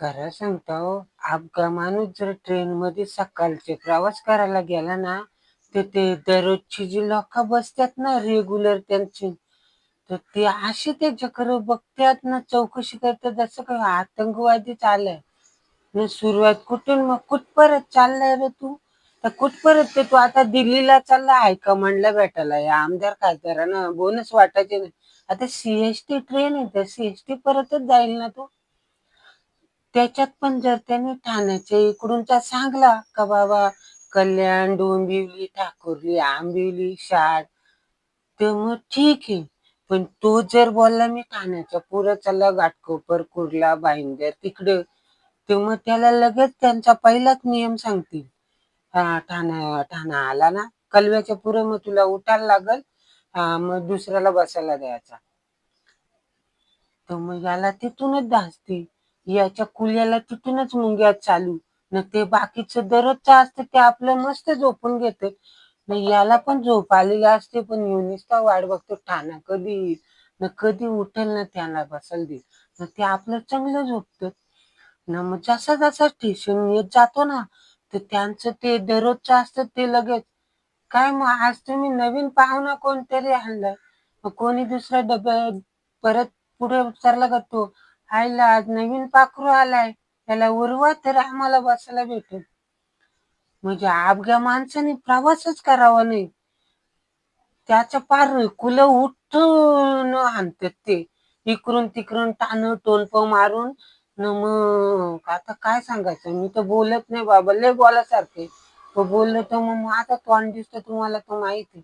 खरं सांगतो, अफगा माणूस जर ट्रेनमध्ये सकाळचे प्रवास करायला गेला ना, तर ते दररोजची जी लोक बसतात ना रेग्युलर त्यांची, तर ते असे त्याच्याकडे बघतात ना, चौकशी करतात जसं काही आतंकवादीच आलाय. न सुरुवात कुठून मग कुठपर्यंत चाललाय रे तू? तर कुठपर्यंत ते तू आता दिल्लीला चालला हायकमांडला भेटायला या आमदार खासदारांना बोनस वाटायचे नाही. आता सीएसटी ट्रेन आहे तर सीएसटी परतच जाईल ना तू. त्याच्यात पण जर त्याने ठाण्याच्या इकडूनचा सांगला का बाबा कल्याण, डोंबिवली, ठाकुर्ली, आंबिवली, शाड, तर मग ठीक आहे. पण तो जर बोलला मी ठाण्याच्या पुढं चालला घाटकोपर, कुर्ला, भाईंदर तिकडे, तर मग त्याला लगेच त्यांचा पहिलाच नियम सांगतील. ठाणा आला ना कलव्याच्या पुढं मग तुला उठायला लागल. मग दुसऱ्याला बसायला द्यायचा. तर मग याला तिथूनच धास्ती. याच्या कुल्याला तिथूनच मुंग्या चालू. न ते बाकीचं दररोजचं असतं ते आपलं मस्त झोपून घेते. न याला पण झोप आलेली असते पण ह्यो नुसता वाट बघतो ठाणा कधी येईल. न कधी उठेल ना त्याला बसायला देईल. न ते आपलं चांगलं झोपतं. न मग जसा जसा स्टेशन येत जातो ना, तर त्यांचं ते दररोजचं असतं ते लगेच. काय मग आज तुम्ही नवीन पाहुणा कोणतरी आणलाय. मग कोणी दुसरा डबा परत पुढे उतरला का तो, आईला आज नवीन पाखरू आलाय, त्याला उरवा तर आम्हाला बसायला भेटेल. म्हणजे अवघ्या माणसाने प्रवासच करावा नाही. त्याच्या पार कुलं उठून आणतात ते. इकडून तिकडून टाण टोलप मारून. न मग आता काय सांगायचं, मी तर बोलत नाही बाबा, लय बोलासारखे. तो बोललं तर मग आता तोंड दिसतं तुम्हाला तर माहिती.